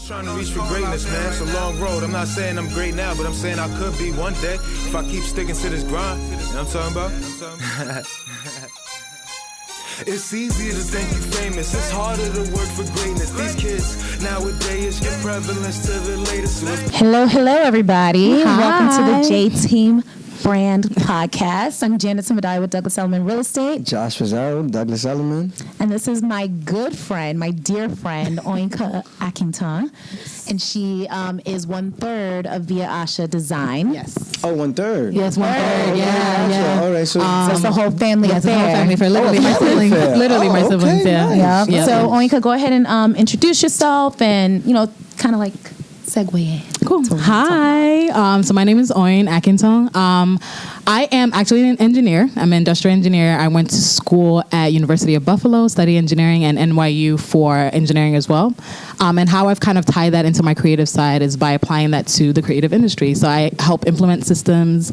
Trying to reach for greatness, man. It's a long road. I'm not saying I'm great now, but I'm saying I could be one day if I keep sticking to this grind. You know what I'm talking about? It's easier to think you famous. It's harder to work for greatness. These kids nowadays give prevalence to the latest. Hello, everybody. Hi. Welcome to the J-Team Brand Podcast. I'm Janet Samadai with Douglas Elliman Real Estate. Josh Rizzo, Douglas Elliman. And this is my good friend, my dear friend, Oyin Akintan. And she is 1/3 of Via Asha Design. Yes. Oh, 1/3. Yes, 1/3. Yeah. All right, so it's a whole family Yes, it's a affair. whole family for literally my siblings. Literally My siblings, nice. Yeah. Yep. So, Oyin, go ahead and introduce yourself and, kind of like segue in. Cool. Hi. So my name is Oyin Akintan. I am actually an engineer. I'm an industrial engineer. I went to school at University of Buffalo, studied engineering, and NYU for engineering as well. And how I've kind of tied that into my creative side is by applying that to the creative industry. So I help implement systems,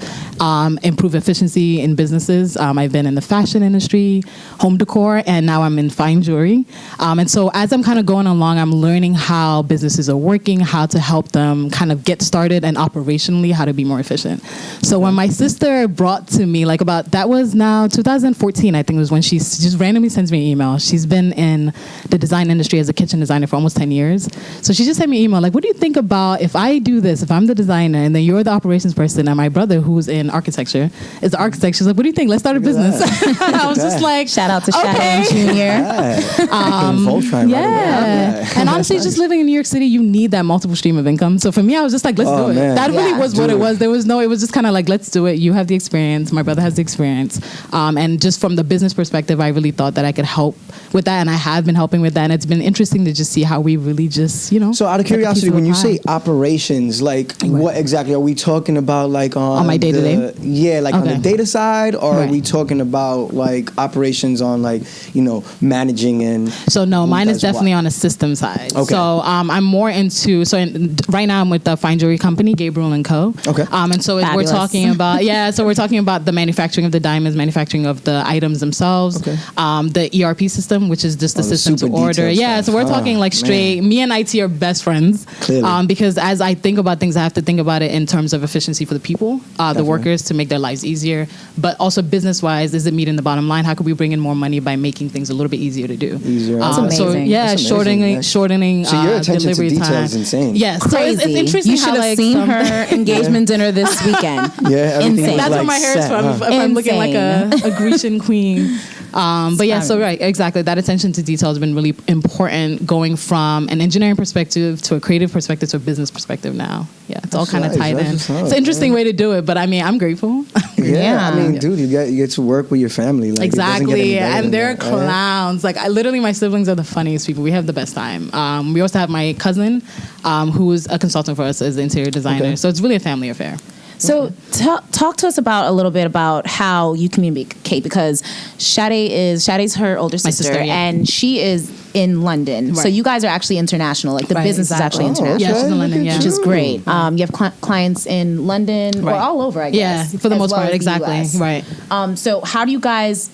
improve efficiency in businesses. I've been in the fashion industry, home decor, and now I'm in fine jewelry. And so as I'm kind of going along, I'm learning how businesses are working, how to help them kind of get started, and operationally how to be more efficient. So when my sister brought to me, that was now 2014, I think was when she just randomly sends me an email. She's been in the design industry as a kitchen designer for almost 10 years. So she just sent me an email, what do you think about if I do this, if I'm the designer and then you're the operations person and my brother who's in architecture is the architect. She's like, what do you think? Let's start a business. I was just like, shout out to okay. Shadow Jr. And honestly, just living in New York City, you need that multiple stream of income. So for me, I was just like, let's do it. Man. That really was what it was. It was just kind of like, let's do it. You have the experience. My brother has the experience. And just from the business perspective, I really thought that I could help with that. And I have been helping with that. And it's been interesting to just see how we really just, So out of curiosity, when you say operations, what exactly are we talking about? On my day-to-day? Yeah, on the data side, or are we talking about operations on managing and? So no, mine is definitely on a system side. Okay. So I'm more into, right now I'm with the fine jewelry company, Gabriel & Co. Okay. And so Fabulous. we're talking about, we're talking about the manufacturing of the diamonds, manufacturing of the items themselves, okay. The ERP system, which is just the system to order. Yeah, so we're talking straight, me and IT are best friends. Clearly. Because as I think about things, I have to think about it in terms of efficiency for the people, the workers, to make their lives easier, but also business-wise, is it meeting the bottom line? How could we bring in more money by making things a little bit easier to do? That's amazing. So That's shortening so your attention delivery to detail time. is insane. Yes, Crazy. so it's interesting. You should have seen her engagement dinner this weekend. Yeah, Insane. That's where my hair is from. If I'm looking like a Grecian queen. But yeah, so right, exactly. That attention to detail has been really important, going from an engineering perspective to a creative perspective to a business perspective now. Yeah, it's all kind of tied in. It's an interesting way to do it, but I mean, I'm grateful. Yeah, dude, you get to work with your family. Exactly, and they're clowns. Literally, my siblings are the funniest people. We have the best time. We also have my cousin, who's a consultant for us as an interior designer. Okay. So it's really a family affair. So talk to us a little bit about how you communicate, because Shade's her older sister, and she is in London. Right. So you guys are actually international. The business is actually international. Yeah, she's in London, which is great. You have clients in London or all over, I guess. Yeah, for the most part, exactly. Right. So how do you guys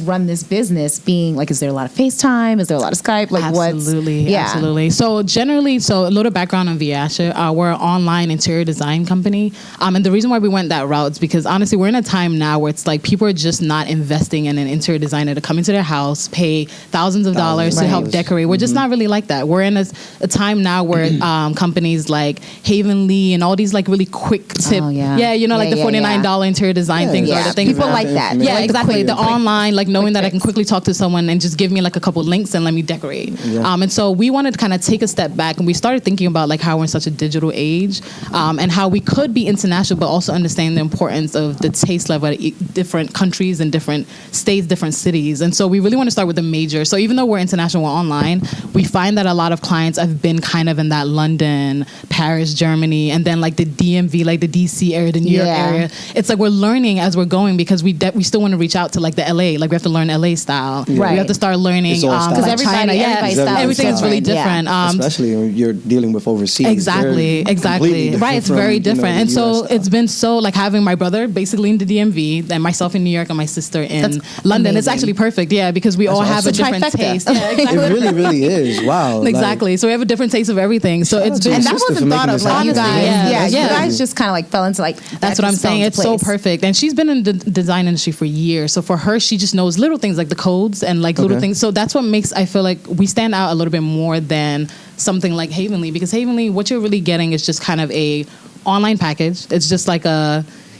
run this business? Being is there a lot of FaceTime? Is there a lot of Skype? Absolutely. So generally, a little background on Via Asha. We're an online interior design company. And the reason why we went that route is because honestly, we're in a time now where it's people are just not investing in an interior designer to come into their house, pay thousands of dollars to help decorate. We're just not really like that. We're in a time now where companies like Havenly and all these really quick tip. Oh, yeah. The $49 interior design things are the things. People like that. Yeah, exactly. The online, knowing that I can fix. quickly talk to someone and just give me a couple links and let me decorate. Yeah. And so we wanted to kind of take a step back, and we started thinking about how we're in such a digital age, and how we could be international, but also understand the importance of the taste level at different countries and different states, different cities. And so we really want to start with the major. So even though we're international, we're online, we find that a lot of clients have been kind of in that London, Paris, Germany, and then the DMV, the DC area, the New York area. It's we're learning as we're going, because we still want to reach out to like the LA, like we have to learn LA style. Right. We have to start learning because China. Everything is really different. Especially when you're dealing with overseas. Exactly. Right, it's very different. And so it's been so like having my brother basically in the DMV, then myself in New York and my sister in London. Amazing. It's actually perfect, because we all have a different taste. Yeah, exactly. It really, really is. Wow. Exactly. So we have a different taste of everything. So it's been, and that wasn't thought of. Like you guys, you guys just kind of like fell into like. That's what I'm saying. It's so perfect. And she's been in the design industry for years. So for her, she just knows little things like the codes and like little things. So that's what makes, I feel like we stand out a little bit more than something like Havenly, because Havenly, what you're really getting is just kind of a online package. It's just like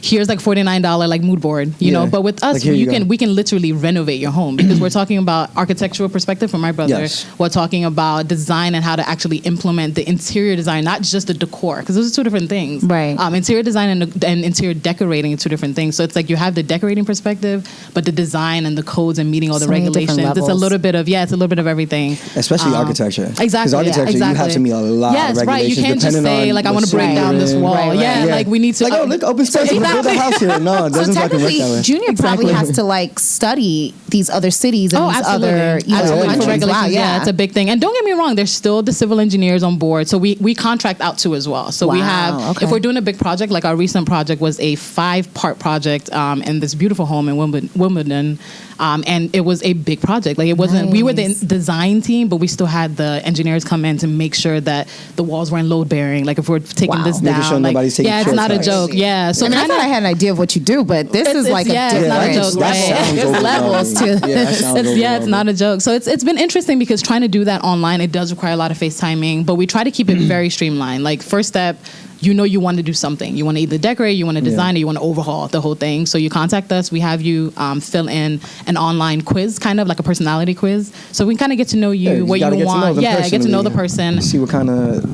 here's like $49 like mood board, you know. But with us, like we can literally renovate your home, because we're talking about architectural perspective from my brother. Yes. We're talking about design and how to actually implement the interior design, not just the decor, because those are two different things. Right. Interior design and interior decorating are two different things. So it's like you have the decorating perspective, but the design and the codes and meeting all the regulations. It's a little bit of everything. Especially architecture. Exactly. Because architecture, you have to meet a lot of regulations. Right. You can't just say like I want to break down this wall. Like we need to. Like look, open space. Build a house here. No, it doesn't fucking work that way. Junior probably has to like study these other cities and these other countries. Wow, yeah, it's a big thing. And don't get me wrong, there's still the civil engineers on board. So we contract out too as well. So we have, if we're doing a big project, like our recent project was a 5-part project in this beautiful home in Wimbledon. And it was a big project. Like it wasn't, we were the design team, but we still had the engineers come in to make sure that the walls weren't load bearing. Like if we're taking this down, sure nobody's taking it's not a joke. Yeah. So I thought I had an idea of what you do, but this is like it's not a joke, right? There's levels to this. It's not a joke. So it's been interesting because trying to do that online, it does require a lot of FaceTiming, but we try to keep it very streamlined. Like first step, you want to do something. You want to either decorate, you want to design, or you want to overhaul the whole thing. So you contact us. We have you fill in an online quiz, kind of like a personality quiz. So we kind of get to know you, what you want. Get to know the person. See what kind of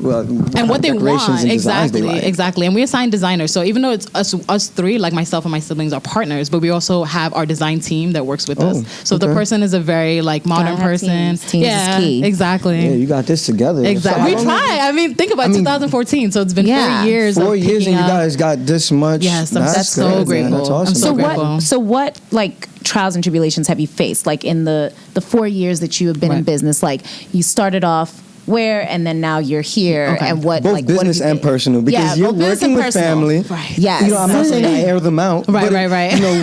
and what they want. Exactly. And we assign designers. So even though it's us three, like myself and my siblings are partners, but we also have our design team that works with us. So the person is a very like modern person. Teams is key. Exactly. Yeah, you got this together. Exactly. We try. I mean, think about 2014. So it's been 4 years. 4 years and you guys got this much. Yes, that's so grateful. That's awesome. So what like trials and tribulations have you faced? Like in the 4 years that you have been in business, like you started off where and then now you're here and what both like business what and personal, because you're working with family. Right. Yes. You know, I'm not saying I air them out. Right. You know,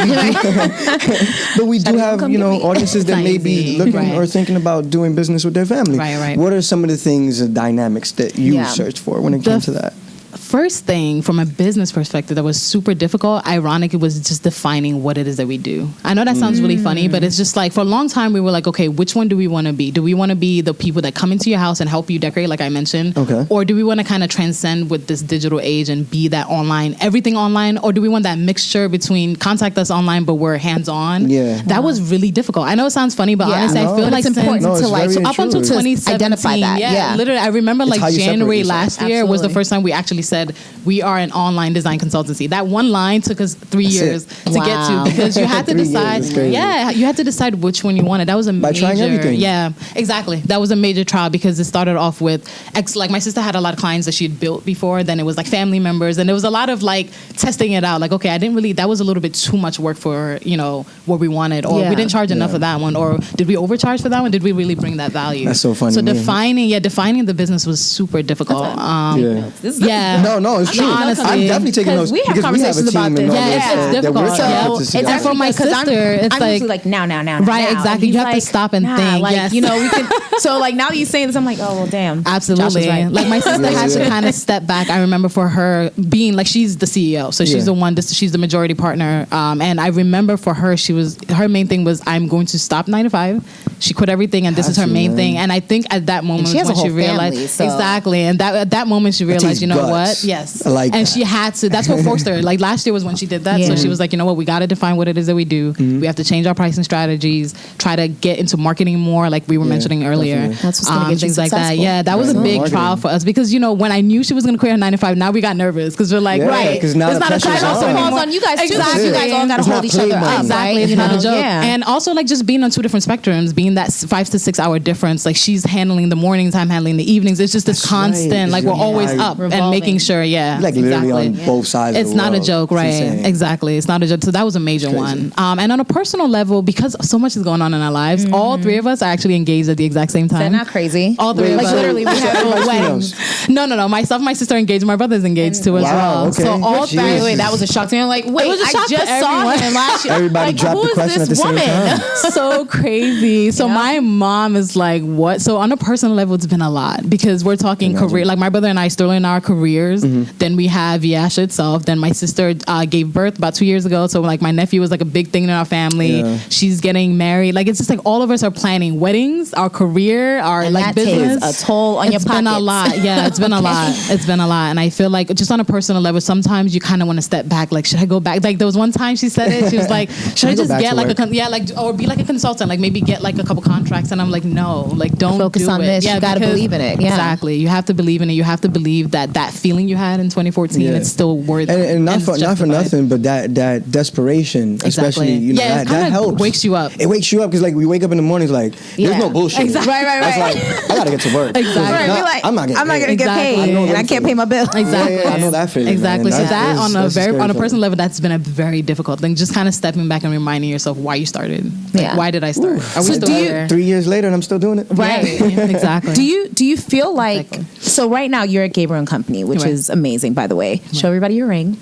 but we do have, audiences that may be looking or thinking about doing business with their family. Right. What are some of the things, dynamics that you searched for when it came to that? First thing from a business perspective that was super difficult, ironic, it was just defining what it is that we do. I know that sounds really funny, but it's just like for a long time we were like, okay, which one do we want to be? Do we want to be the people that come into your house and help you decorate, like I mentioned? Okay. Or do we want to kind of transcend with this digital age and be that online, everything online? Or do we want that mixture between contact us online, but we're hands-on? Yeah. That was really difficult. I know it sounds funny, but honestly, I feel like it's important to like so up until 2017, identify that. Yeah, literally, I remember like January last year was the first time we actually said we are an online design consultancy. That one line took us 3 years to get to, because you had to decide. You had to decide which one you wanted. That was a major. By trying everything. Yeah, exactly. That was a major trial because it started off with like my sister had a lot of clients that she had built before. Then it was like family members, and there was a lot of like testing it out. Like, okay, I didn't really. That was a little bit too much work for what we wanted, or we didn't charge enough for that one, or did we overcharge for that one? Did we really bring that value? That's so funny. So defining the business was super difficult. No, it's true. Honestly, I'm definitely taking notes we have because we have a conversations team about this. It's difficult. And for my sister, it's I'm usually like now. Right, exactly. You have to stop and think. Like, we can. So like now that you say this, I'm like, oh well, damn. Absolutely. Right. Like my sister had to kind of step back. I remember for her being like, she's the CEO, so she's the one. She's the majority partner. And I remember for her, her main thing was, I'm going to stop 9 to 5. She quit everything, and this is her main thing. And I think at that moment when she realized exactly, and at that moment she realized, you know what? Yes, I like and that. she had to. That's what forced her. Like last year was when she did that. So she was like, you know what? We got to define what it is that we do. We have to change our pricing strategies. Try to get into marketing more, like we were mentioning earlier. Definitely. That's what's going to get things you like that. successful. Yeah, that was a big trial for us because when I knew she was going to quit her 9 to 5, now we got nervous because we're like, because now it's not a title. Also falls on you guys too. Exactly. You guys all got to hold each other up. Exactly. It's not a joke. And also like just being on two different spectrums, being that 5 to 6 hour difference. Like she's handling the mornings, I'm handling the evenings. It's just this constant. Like we're always up and making sure, yeah. Like literally on both sides of It's the not world. a joke, right? Exactly. It's not a joke. So that was a major one. And on a personal level, because so much is going on in our lives, all three of us are actually engaged at the exact same time. Is that not crazy? All three of us. Like literally, we have weddings. No. Myself and my sister are engaged. My brother's engaged too as well. Okay. So all three. Wait, that was a shock to me. I'm like, wait, I just saw him last year. Everybody dropped the question at the same time. So crazy. So my mom is like, what? So on a personal level, it's been a lot because we're talking career. Like my brother and I still in our careers. Then we have Via Asha itself. Then my sister gave birth about 2 years ago. So like my nephew was like a big thing in our family. Yeah. She's getting married. Like it's just like all of us are planning weddings, our career, our and like that business. Takes a toll on your pockets. It's been a lot. Yeah, it's been a lot. It's been a lot. And I feel like just on a personal level, sometimes you kind of want to step back. Like, should I go back? Like there was one time she said it. She was like, should I just get like or be like a consultant? Like maybe get like a couple contracts. And I'm like, no, like don't focus do on it. this. Yeah, you got to believe in it. Yeah. Exactly. You have to believe in it. You have to believe that feeling you had in 2014, it's still worth it. And not for nothing, but that desperation, especially, that helps. Wakes you up. It wakes you up because like we wake up in the mornings like, there's no bullshit. Exactly. Right. It's like, I got to get to work. Exactly. Right. I'm not going to get paid and I can't pay my bill. Exactly. Yeah, I know that feeling. Exactly. Man. So that on a personal level, that's been a very difficult thing. Just kind of stepping back and reminding yourself why you started. Like, why did I start? Are we still there? 3 years later and I'm still doing it? Right. Exactly. Do you feel like so right now you're at Gabriel & Company, which is amazing, by the way. Show everybody your ring.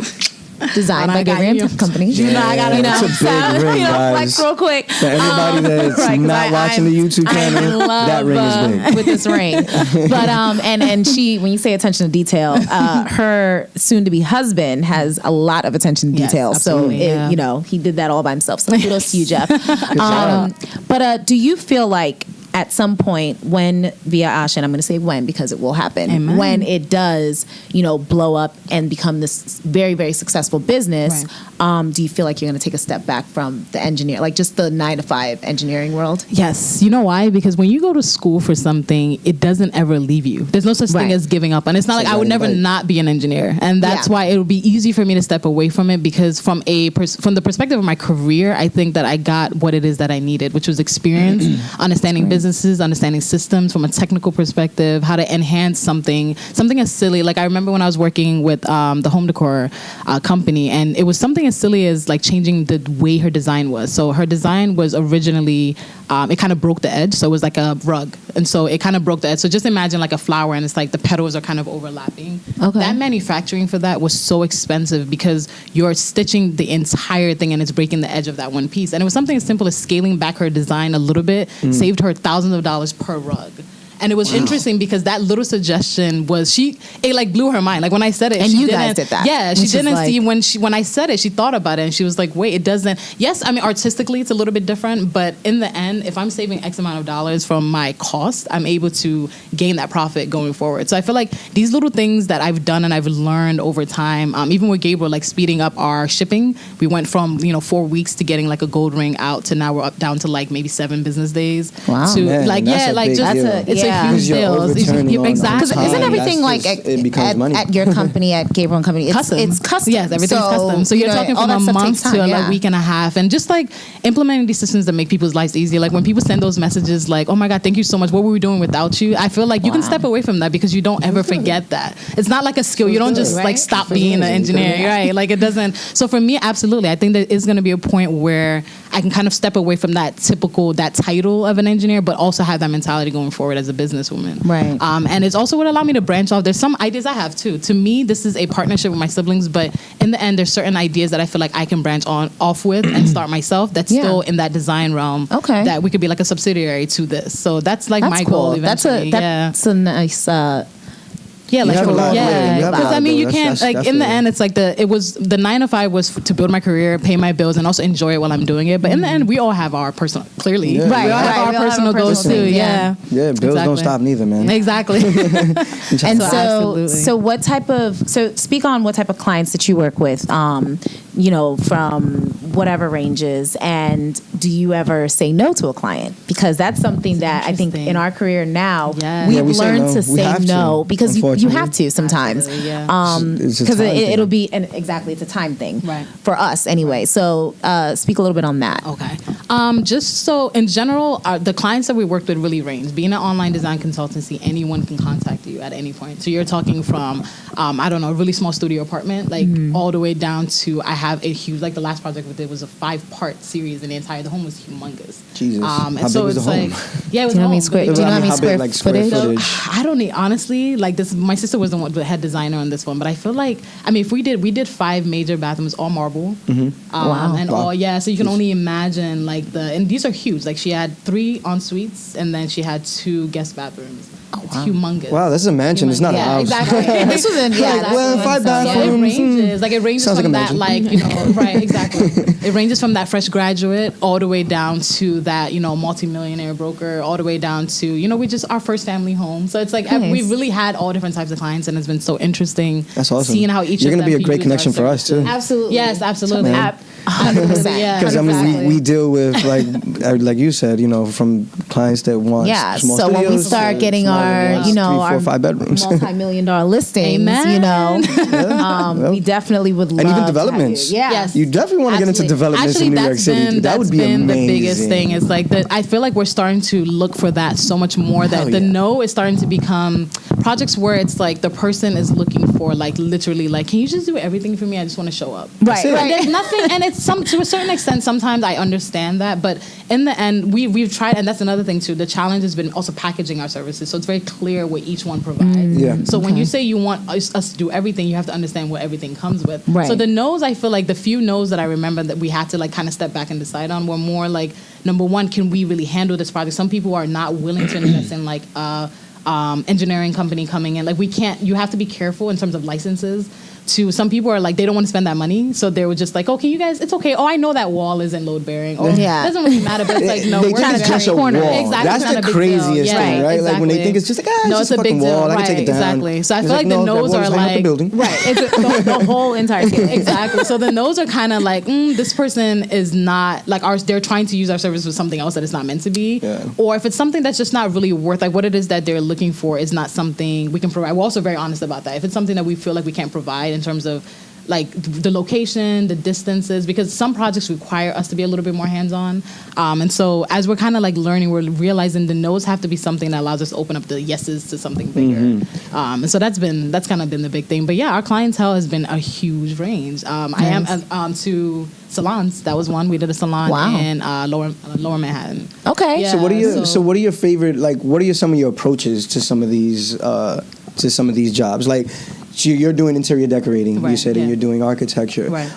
Designed by Gabriel & Company. You know, I gotta know. It's a big ring, guys. Flex real quick. For anybody that's not watching the YouTube channel, that ring is big. With this ring. But and she, when you say attention to detail, her soon-to-be husband has a lot of attention to detail. So he did that all by himself. So kudos to you, Jeff. But do you feel like at some point when Via Asha, and I'm going to say when because it will happen, Amen. when it does, blow up and become this very, very successful business, do you feel like you're going to take a step back from the engineer, like just the 9-to-5 engineering world? Yes. You know why? Because when you go to school for something, it doesn't ever leave you. There's no such thing as giving up. And it's not like I would never not be an engineer. And that's why it would be easy for me to step away from it because from the perspective of my career, I think that I got what it is that I needed, which was experience, understanding businesses, understanding systems from a technical perspective, how to enhance something as silly. Like I remember when I was working with the home decor company, and it was something as silly as like changing the way her design was. So her design was originally, it kind of broke the edge. So it was like a rug. And so it kind of broke the edge. So just imagine like a flower and it's like the petals are kind of overlapping. Okay. That manufacturing for that was so expensive because you're stitching the entire thing and it's breaking the edge of that one piece. And it was something as simple as scaling back her design a little bit, saved her thousands of dollars per rug. And it was interesting because that little suggestion was it like blew her mind. Like when I said it, and you guys did that. Yeah, she didn't see when I said it. She thought about it and she was like, "Wait, it doesn't." Yes, I mean artistically it's a little bit different, but in the end, if I'm saving X amount of dollars from my cost, I'm able to gain that profit going forward. So I feel like these little things that I've done and I've learned over time, even with Gabriel, like speeding up our shipping, we went from 4 weeks to getting like a gold ring out to now we're up down to like maybe 7 business days. Wow, to man, like it's a huge deal. Exactly. Because isn't everything like at your company, at Gabriel & Company, it's custom. Yes, everything's custom. So you're talking from a month to a week and a half. And just like implementing these systems that make people's lives easier. Like when people send those messages like, oh my God, thank you so much. What were we doing without you? I feel like you can step away from that because you don't ever forget that. It's not like a skill. You don't just like stop being an engineer, right? Like it doesn't. So for me, absolutely. I think there is going to be a point where I can kind of step away from that title of an engineer, but also have that mentality going forward as a businesswoman. Right. And it's also what allowed me to branch off. There's some ideas I have too. To me, this is a partnership with my siblings, but in the end, there's certain ideas that I feel like I can branch off with and start myself that's still in that design realm. Okay. That we could be like a subsidiary to this. So that's like my goal eventually. That's a nice... Yeah, like because I mean, you can't that's in the end, it's like it was the 9 to 5 was to build my career, pay my bills, and also enjoy it while I'm doing it. But in the end, we all have our personal, clearly, we all have our personal goals too. Yeah, bills don't stop neither, man. Exactly. And so what type of speak on what type of clients that you work with, from whatever ranges, and do you ever say no to a client? Because that's something that I think in our career now we've learned to say no because you have to sometimes, because it'll be it's a time thing for us anyway. So speak a little bit on that. Okay. Just so in general, the clients that we worked with really range. Being an online design consultancy, anyone can contact you at any point. So you're talking from, I don't know, a really small studio apartment, like all the way down to I have a huge, like the last project we did was a 5-part series, and the home was humongous. Jesus. And how so big was it's the home? like, yeah, it was Do you know how many home. square? Do you know how many square footage? I don't need, honestly, like this, my sister was the head designer on this one, but I feel like, I mean, if we did 5 major bathrooms, all marble. Wow. And all, yeah, so you can only imagine like and these are huge. Like she had 3 en suites and then she had 2 guest bathrooms. It's humongous. Wow, this is a mansion. It's not a house. Exactly. This was in Well, 5 bathrooms. It ranges Sounds from like a that, mansion. like, you know, right, exactly. It ranges from that fresh graduate all the way down to that, you know, multimillionaire broker, all the way down to, you know, we just our first family home. So it's like Nice. we've really had all different types of clients, and it's been so interesting. That's awesome. Seeing how each You're of gonna them be a great use connection our for us too. services. Absolutely. Yes, absolutely. Man. 100%. Yeah. Because I mean, Exactly. we deal with like you said, you know, from clients that want small so when we studios start to getting smaller our, ones, you know, 3, 4, our 5 bedrooms, multi-million-dollar listings, Amen. you know, Yeah. we definitely would love and even to have developments. you. Yeah. Yes. You definitely want to get into Absolutely. developments Actually, in New York that's City. been, That would be that's been amazing. the biggest thing. Is like that. I feel like we're starting to look for that so much more. That Hell the yeah. no is starting to become projects where it's like the person is looking for like literally like, can you just do everything for me? I just want to show up. Right. it. Right. There's nothing, and it's to a certain extent. Sometimes I understand that, but in the end, we've tried, and that's another thing too. The challenge has been also packaging our services, so it's very clear what each one provides. Yeah. So when you say you want us to do everything, you have to understand what everything comes with. Right. So the no's, I feel like the few no's that I remember that we had to like kind of step back and decide on were more like, number one, can we really handle this project? Some people are not willing to invest in like engineering company coming in. Like we can't. You have to be careful in terms of licenses. To some people are like they don't want to spend that money, so they were just like, "Oh, can you guys? It's okay. Oh, I know that wall isn't load bearing. Or Yeah. it doesn't really matter." But it's like, no, they we're think trying it's to just a wall. Exactly, That's it's not the a big craziest deal. thing, right? Exactly. Like when they think it's just like, no, it's it's just a big fucking deal. wall. I Right, can take it down. exactly. So I It's feel like the no, that no's wall are is higher than like the building. right. It's the whole entire thing. Exactly. So the no's are kind of like, this person is not like ours. They're trying to use our service for something else that it's not meant to be. Yeah. Or if it's something that's just not really worth, like what it is that they're looking for is not something we can provide. We're also very honest about that. If it's something that we feel like we can't provide in terms of like the location, the distances, because some projects require us to be a little bit more hands-on. And so as we're kind of like learning, we're realizing the no's have to be something that allows us to open up the yeses to something bigger. And so that's kind of been the big thing. But yeah, our clientele has been a huge range. I am to salons. That was one. We did a salon in Lower Manhattan. Okay. Yeah. So what are your favorite, like what are some of your approaches to some of these jobs? Like you're doing interior decorating, you said, and you're doing architecture. Right.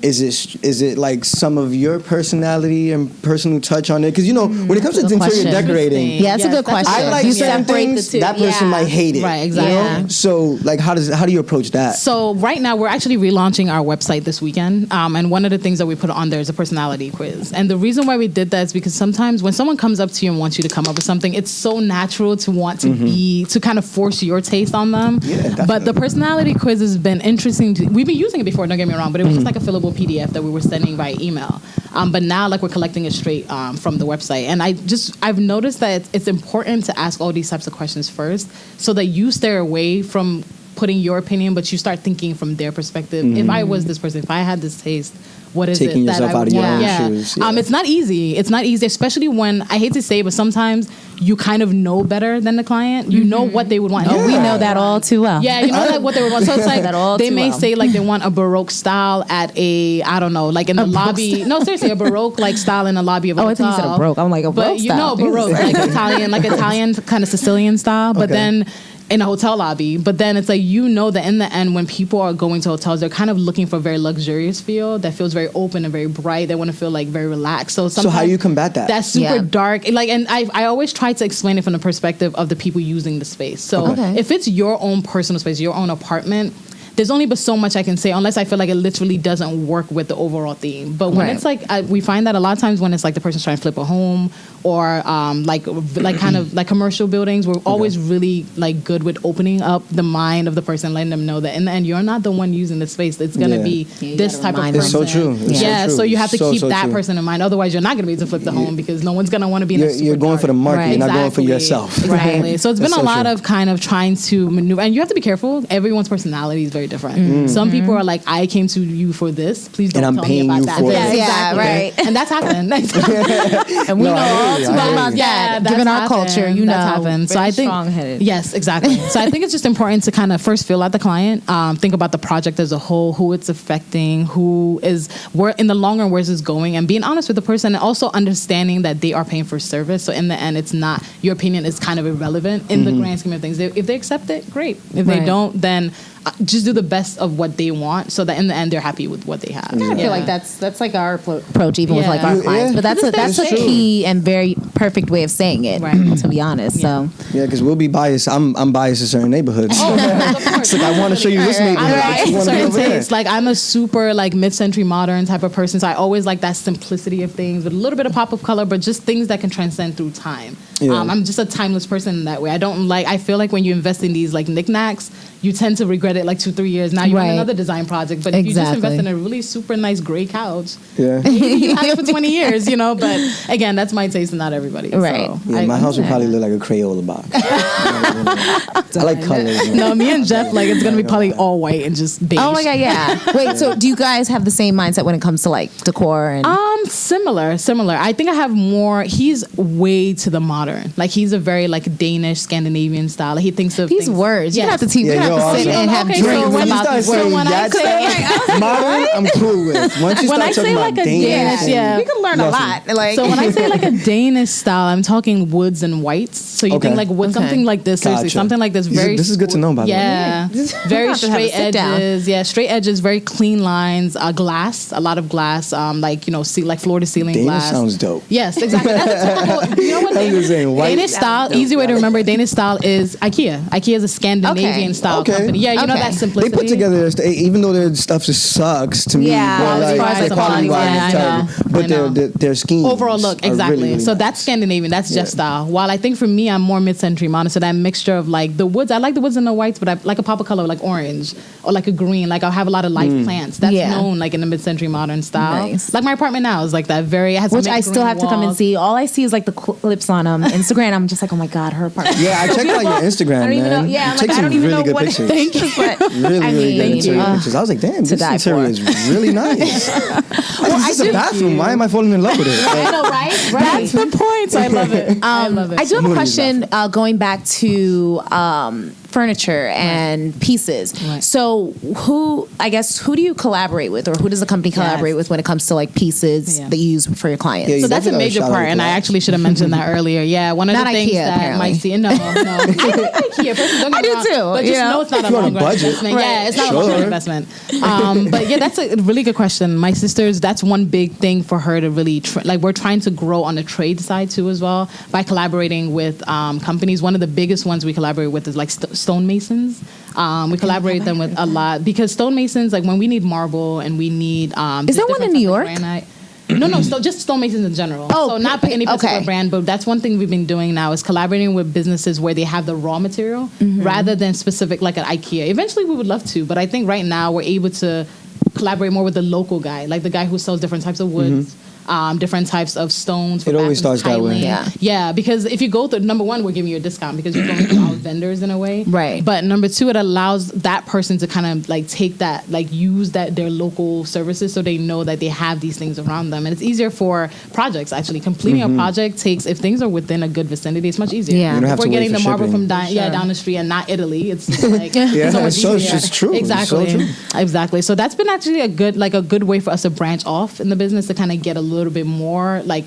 Is it like some of your personality and personal touch on it? Because you know when it comes to interior question. decorating, Yeah, it's a good question. I like You certain separate the things. two. That person might hate it. Right, exactly. You know? So like how do you approach that? So right now we're actually relaunching our website this weekend, and one of the things that we put on there is a personality quiz. And the reason why we did that is because sometimes when someone comes up to you and wants you to come up with something, it's so natural to want to to kind of force your taste on them. Yeah, but the personality quiz has been interesting. We've been using it before, don't get me wrong, but it was just like a fillable PDF that we were sending by email. But now like we're collecting it straight from the website. And I've noticed that it's important to ask all these types of questions first so that you stay away from putting your opinion, but you start thinking from their perspective. If I was this person, if I had this taste, what is Taking it that yourself I out of your own shoes. Yeah. It's not easy. It's not easy, especially when, I hate to say it, but sometimes you kind of know better than the client. You know what they would want. Oh, we know that all too well. Yeah, you know like what they would want. So it's like That all they too may well. say like they want a Baroque style at a, I don't know, like in the lobby. No, seriously, a Baroque like style in the lobby of a Oh, I hotel. think you said a Baroque. I'm like, a But Baroque you know, style. Baroque, like Italian kind of Sicilian style. But Okay. then in a hotel lobby. But then it's like, you know that in the end, when people are going to hotels, they're kind of looking for a very luxurious feel that feels very open and very bright. They want to feel like very relaxed. So how do you combat that? That's super Yeah. dark. Like, and I always try to explain it from the perspective of the people using the space. So Okay. if it's your own personal space, your own apartment, there's only but so much I can say unless I feel like it literally doesn't work with the overall theme. But when Right. it's like, we find that a lot of times when it's like the person's trying to flip a home or like kind of like commercial buildings, we're always really like good with opening up the mind of the person, letting them know that in the end, you're not the one using the space. It's going to Yeah. be Yeah, you this gotta type of remind person. them. It's so true. It's Yeah, so so true. you have to So keep that true. person in mind. Otherwise, you're not going to be able to flip the home because no one's going to want to be in a super You're going for the market. Right. You're not going for Exactly. yourself. Exactly. So it's been That's a so lot true. of kind of trying to maneuver, and you have to be careful. Everyone's personality is very different. Some people are like, I came to you for this. Please don't tell me about that. Yeah, right. And that's happened. And we know all too much about that. Given our culture, you know, that's happened. So I think strong-headed. yes, exactly. So I think it's just important to kind of first feel out the client, think about the project as a whole, who it's affecting, where in the long run where it's going, and being honest with the person, and also understanding that they are paying for service. So in the end, it's not your opinion is kind of irrelevant in the grand scheme of things. If they accept it, great. If they don't, then just do the best of what they want, so that in the end they're happy with what they have. I feel like that's like our approach, even with like our clients. But that's a key and very perfect way of saying it, right? To be honest, so because we'll be biased. I'm biased in certain neighborhoods. It's like I want to show you this neighborhood. Certain tastes. Like I'm a super like mid-century modern type of person, so I always like that simplicity of things with a little bit of pop of color, but just things that can transcend through time. I'm just a timeless person in that way. I feel like when you invest in these like knickknacks, you tend to regret it like 2-3 years. Now you want another design project, but if you just invest in a really super nice gray couch, you have it for 20 years, you know. But again, that's my taste and not everybody. Right. So my house would probably look like a Crayola box. I like colors. No, me and Jeff, like it's gonna be probably all white and just beige. Oh my god, yeah. Wait, so do you guys have the same mindset when it comes to like decor and? Similar. I think I have more. He's way to the modern. Like he's a very like Danish, Scandinavian style. Like, he thinks of these words. You have to teach. You have to sit and have drinks about these words. When I say modern, I'm cool with. Once you start talking about Danish, you can learn a lot. Like so when I say like a Danish style, I'm talking woods and whites. So you think like wood, something like this. Seriously, something like this. This is good to know, by the way. Yeah, very straight edges. Yeah, straight edges, very clean lines. Glass, a lot of glass. Like like floor to ceiling glass. Danish sounds dope. Yes, exactly. That's a typical, you know what Danish style, easy way to remember Danish style is IKEA. IKEA is a Scandinavian style company. Yeah, you know that simplicity. They put together, even though their stuff just sucks to me. But their scheme. Overall look, exactly. Really so that's Scandinavian. That's Jeff style. While I think for me, I'm more mid-century modern. So that mixture of like the woods. I like the woods and the whites, but I like a pop of color like orange or like a green. Like I'll have a lot of light plants. That's known like in the mid-century modern style. Nice. Like my apartment now is like that. Which I still have to come and see. All I see is like the clips on Instagram. I'm just like, oh my god, her apartment. Yeah, I checked out your Instagram, man. Yeah, take some really good pictures. Thank you. Really good pictures. I was like, damn, this interior is really nice. This is a bathroom. Why am I falling in love with it? I know, right? That's the point. I love it. I love it. I do have a question going back to furniture and pieces. Right. So who do you collaborate with, or who does the company collaborate with when it comes to like pieces that you use for your clients? So that's a major part, and I actually should have mentioned that earlier. Yeah, one of the things that apparently. Might see. No. I like IKEA. I do too. But just know it's not a long run investment. Right. Yeah, it's not a long run investment. But yeah, that's a really good question. My sister's, that's one big thing for her to really we're trying to grow on the trade side too as well by collaborating with companies. One of the biggest ones we collaborate with is like stonemasons. We collaborate them with a lot because stonemasons, like when we need marble and we need is there one in New York? No, just stonemasons in general. So not any particular brand, but that's one thing we've been doing now is collaborating with businesses where they have the raw material rather than specific like an IKEA. Eventually we would love to, but I think right now we're able to collaborate more with the local guy, like the guy who sells different types of woods. Different types of stones. It always starts that way. Yeah, because if you go through, number one, we're giving you a discount because you're going through our vendors in a way. Right. But number two, it allows that person to kind of like take that, like use their local services so they know that they have these things around them. And it's easier for projects, actually. Completing a project takes, if things are within a good vicinity, it's much easier. Yeah. If we're getting the marble from down the street and not Italy, it's just like, it's true. Exactly. It's so true. Exactly. So that's been actually a good way for us to branch off in the business to kind of get a little bit more like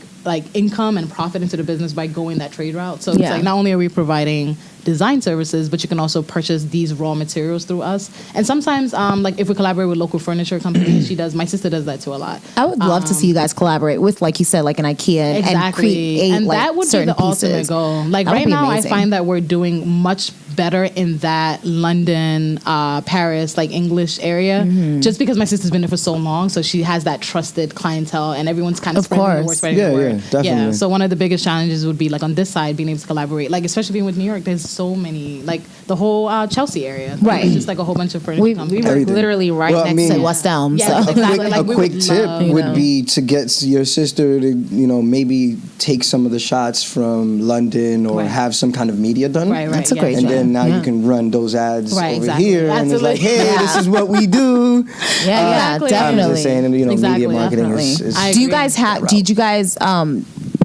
income and profit into the business by going that trade route. So it's like not only are we providing design services, but you can also purchase these raw materials through us. And sometimes like if we collaborate with local furniture companies, my sister does that too a lot. I would love to see you guys collaborate with, like you said, like an IKEA and create and that would be the ultimate goal. Like right now I find that we're doing much better in that London, Paris, like English area, just because my sister's been there for so long, so she has that trusted clientele and everyone's kind of spreading the word. Definitely. Yeah, so one of the biggest challenges would be like on this side being able to collaborate, like especially being with New York, there's so many, like the whole Chelsea area, right? It's just like a whole bunch of furniture companies. We were literally next to West Elm. Yeah, so. Exactly. A quick tip would be to get your sister to maybe take some of the shots from London or have some kind of media done. Right. That's a great and then then now you can run those ads over here, and it's like, hey, this is what we do. Definitely. I'm just saying, media marketing is Do you guys have? Did you guys?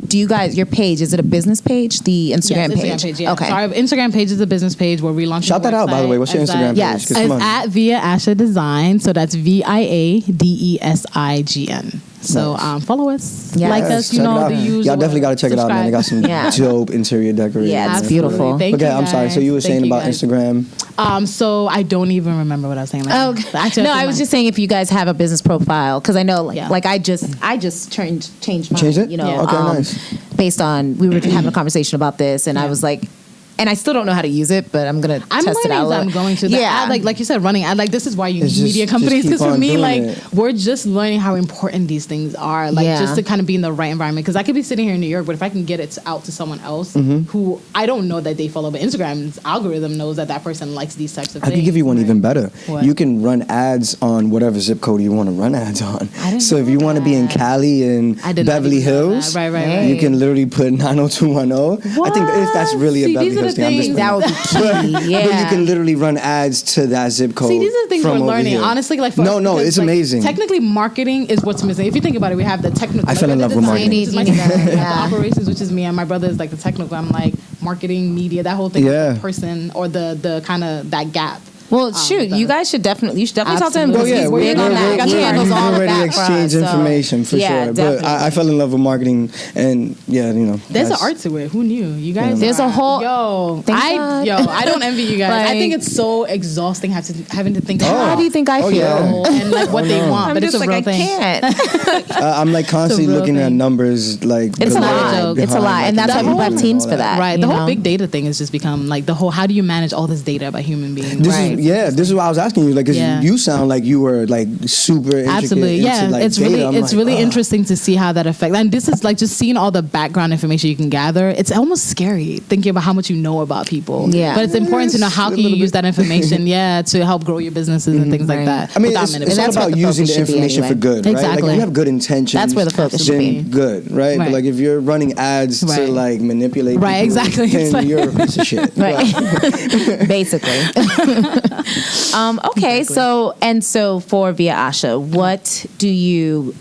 Do you guys, your page, is it a business page? The Instagram page? Instagram page, yeah. Okay. So our Instagram page is a business page where we launch. Shout that out, by the way. What's your Instagram page? Yes. It's at Via Asha Design. So that's VIADESIGN. So follow us, like us, the usual. Y'all definitely got to check it out, man. They got some dope interior decorating. Yeah, it's beautiful. Okay, I'm sorry. So you were saying about Instagram. So I don't even remember what I was saying. Actually, no, I was just saying if you guys have a business profile, because I know, like I just changed mine. Changed it? Okay, nice. Based on, we were having a conversation about this, and I was like, and I still don't know how to use it, but I'm gonna test it out. I'm going to. Like you said, running ad. Like this is why you need media companies, because for me, we're just learning how important these things are. Like just to kind of be in the right environment. Because I could be sitting here in New York, but if I can get it out to someone else who I don't know that they follow, but Instagram's algorithm knows that person likes these types of things. I can give you one even better. What? You can run ads on whatever zip code you want to run ads on. So if you want to be in Cali and Beverly Hills, you can literally put 90210. I think if that's really a Beverly Hills. That would be key. But you can literally run ads to that zip code. See, these are the things we're learning. Here. Honestly, like it's amazing. Technically, marketing is what's missing. If you think about it, we have the technical. I fell in love with marketing. Which is my the operations, which is me, and my brother is like the technical. I'm like marketing, media, that whole thing. The person or the kind of that gap. Well, you guys should definitely talk to him. Oh, yeah, we're big on that. He handles all of that already exchange information for sure. But I fell in love with marketing, and there's an art to it. Who knew? You guys, there's a whole. I don't envy you guys. I think it's so exhausting having to think. How do you think I feel? And like what they want, but it's a real thing. I can't. I'm like constantly looking at numbers. Like it's a lot. It's a lot, and that's why people have teams for that. Right. The whole big data thing has just become like the whole. How do you manage all this data about human beings? Right. This is what I was asking you. Like, 'cause you sound like you were like super intricate into, like, it's data. It's really interesting to see how that affects. And this is like just seeing all the background information you can gather. It's almost scary thinking about how much you know about people. Yeah, but it's important to know how can you use that information. To help grow your businesses and things like that. I mean, it's all about using the information for good. Right? Exactly. Like, if you have good intentions, that's where the focus should be. Good, right? But like if you're running ads to like manipulate, people, exactly, then you're a piece of shit. Right. Basically. Okay, so for Via Asha, what do you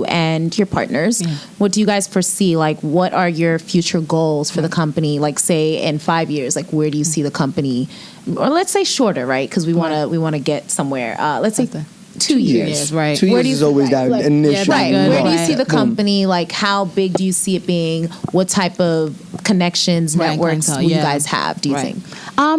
and your partners, what do you guys foresee? Like, what are your future goals for the company? Like, say in 5 years, like where do you see the company? Or let's say shorter, right? Because we want to get somewhere. Let's say 2 years. Right. 2 years is always that initial. Right. Where do you see the company? Like, how big do you see it being? What type of connections, networks will you guys have, do you think?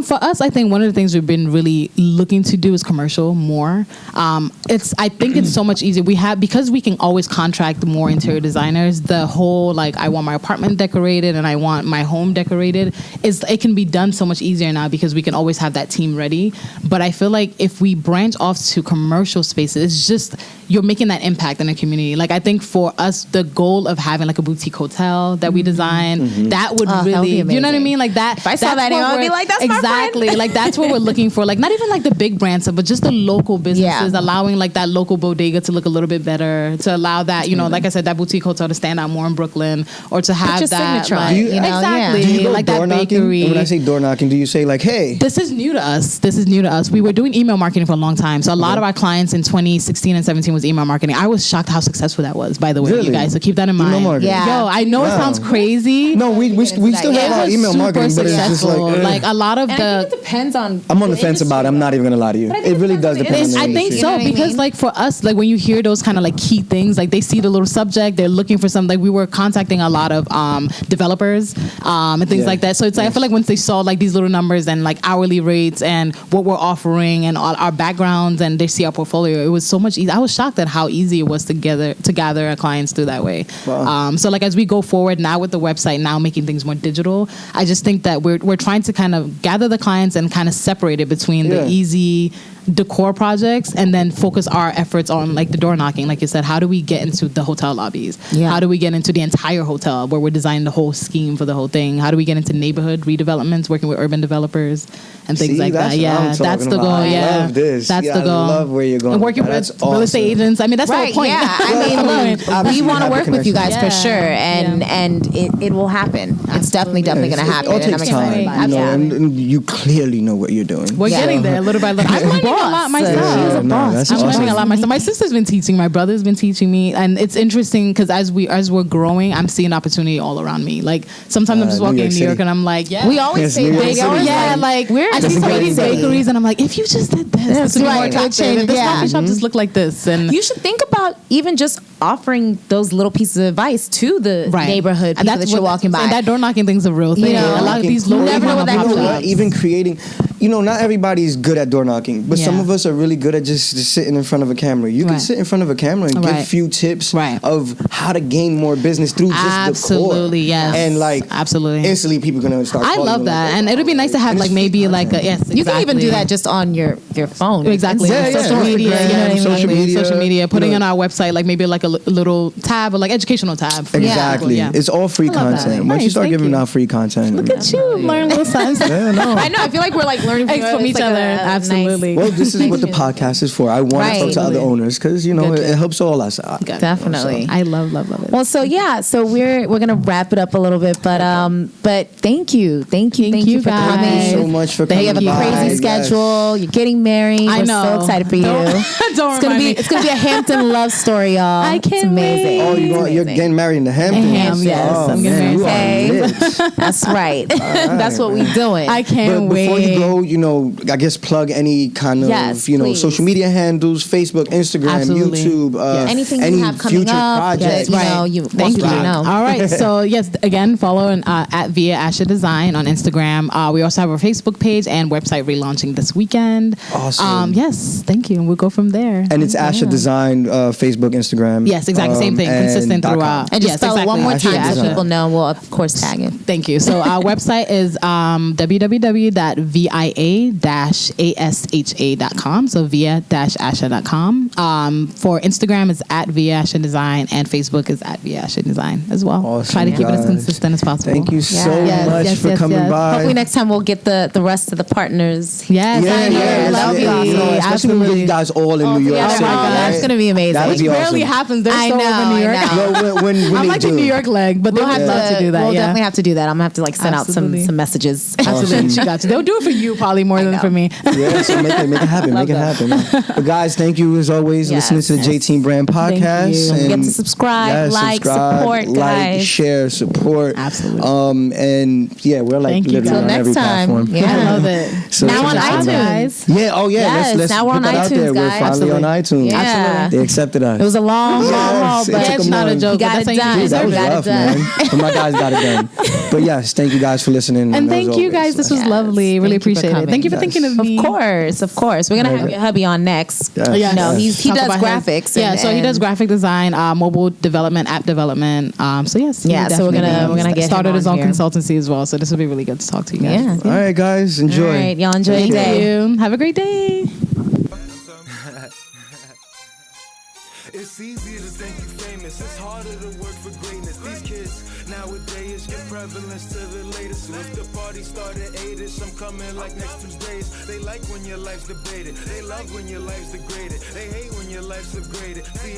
For us, I think one of the things we've been really looking to do is commercial more. I think it's so much easier. Because we can always contract more interior designers, the whole, like, I want my apartment decorated and I want my home decorated, it can be done so much easier now because we can always have that team ready. But I feel like if we branch off to commercial spaces, it's just, you're making that impact in the community. Like, I think for us, the goal of having like a boutique hotel that we design, that would really, you know what I mean? Like that. If I saw that, I would be like, that's exactly. my friend. Like that's what we're looking for. Like not even like the big brands, but just the local businesses, allowing like that local bodega to look a little bit better, to allow that, like I said, that boutique hotel to stand out more in Brooklyn, or to have that. Like, exactly. Do you go like door that bakery. And when I say door knocking, do you say like, hey? This is new to us. We were doing email marketing for a long time. So a lot of our clients in 2016 and 17 was email marketing. I was shocked how successful that was, by the way, you guys. So keep that in mind. Email marketing. Yo, I know it sounds crazy. No, we still have our email marketing, but it's just like a lot of and I think it depends on. I'm on the fence about it. I'm not even gonna lie to you. It really does depend on the I think so, because like for us, like when you hear those kind of like key things, like they see the little subject, they're looking for something. Like we were contacting a lot of developers and things like that. So it's like I feel like once they saw like these little numbers and like hourly rates and what we're offering and all our backgrounds, and they see our portfolio, it was so much easier. I was shocked at how easy it was to gather our clients through that way. Wow. So like as we go forward now with the website, now making things more digital, I just think that we're trying to kind of gather the clients and kind of separate it between the easy decor projects and then focus our efforts on like the door knocking. Like you said, how do we get into the hotel lobbies? How do we get into the entire hotel where we're designing the whole scheme for the whole thing? How do we get into neighborhood redevelopments, working with urban developers and things like that? Yeah, that's the goal. I love this. That's the goal. I love where you're going. And working with real estate agents. I mean, that's the whole point. Yeah, I mean, we want to work with you guys for sure, and it will happen. It's definitely going to happen. It all takes time, you know, and you clearly know what you're doing. We're getting there little by little. I'm learning a lot myself. She's a boss. I'm learning a lot myself. My sister's been teaching. My brother's been teaching me, and it's interesting because as we're growing, I'm seeing opportunity all around me. Like sometimes I'm just walking in New York and I'm like, we always say that. I see some bakeries and I'm like, if you just did this, would be more attractive. If this coffee shop just looked like this, and you should think about even just offering those little pieces of advice to the neighborhood people that you're walking by. And that door knocking thing's a real thing. You know, a lot of these local never know what that means. Even creating, you know, not everybody's good at door knocking, but some of us are really good at just sitting in front of a camera. You can sit in front of a camera and give a few tips of how to gain more business through just the core. Absolutely, yes. And like, instantly people are gonna start. I love that, and it would be nice to have like maybe like a You can even do that just on your phone. Exactly. Social media. You know what I mean? Social media. Putting on our website like maybe like a little tab or like educational tab. Exactly. It's all free content. Once you start giving out free content, look at you learn little something. I know. I feel like we're like learning from each other. Absolutely. Well, this is what the podcast is for. I want to talk to other owners because you know it helps all us out. Definitely. I love it. Well, so we're gonna wrap it up a little bit, but thank you for coming. Thank you so much for coming. You have a crazy schedule. You're getting married. We're so excited for you. It's gonna be a Hampton love story, y'all. I can't It's amazing. Oh, you're getting married in the Hamptons. Yes, I'm getting married. That's right. That's what we're doing. I can't wait. Before you go, you know, I guess plug any kind of social media handles, Facebook, Instagram, YouTube, anything any you have coming future up. projects. Thank you. All right. So yes, again, follow at Via Asha Design on Instagram. We also have our Facebook page and website relaunching this weekend. Awesome. Yes, thank you. And we'll go from there. And it's Asha Design, Facebook, Instagram. Yes, exactly. Same thing. Consistent throughout. And just spell it one more time so people know. We'll, of course, tag it. Thank you. So our website is www.via-asha.com. So via-asha.com. For Instagram, it's at Via Asha Design, and Facebook is at Via Asha Design as well. Awesome, try to keep it as consistent as possible. Thank you so much for coming by. Hopefully next time we'll get the rest of the partners. Yes, love you. Especially when we get you guys all in New York City. That's going to be amazing. That would be awesome. Rarely happens. They're so over New York. Well, when I'm like a New York leg, but we'll have to do that. We'll definitely have to do that. I'm going to have to like send out some messages. Absolutely. She got you. They'll do it for you probably more than for me. Yeah, so make it happen. Make it happen. But guys, thank you as always listening to the J-Team Brand Podcast. Don't forget to subscribe, support, guys. Share, support. Absolutely. And we're like literally on every platform. Yeah, I love it. So now on iTunes. Yeah, let's now we're on put that iTunes, out there. guys. We're finally on iTunes. Yeah. They accepted us. It was a long haul, but it's not a joke. You got it done. That was rough, man. But my guys got it done. But yes, thank you guys for listening. And thank you guys. This was lovely. Really appreciate it. Thank you for thinking of me. Of course. We're going to have your hubby on next. He does graphics. Yeah, so he does graphic design, mobile development, app development. So yes. Yeah, so we're gonna get started his own here. consultancy as well. So this will be really good to talk to you guys. Yeah. All right, guys. Enjoy. All right, y'all enjoy your day. Thank you. Have a great day. It's easy to think you're famous. It's harder to work for greatness. These kids nowadays give prevalence to the latest. So if the party started 8ish, I'm coming like next Tuesdays. They like when your life's debated. They love when your life's degraded. They hate when your life's upgraded. See,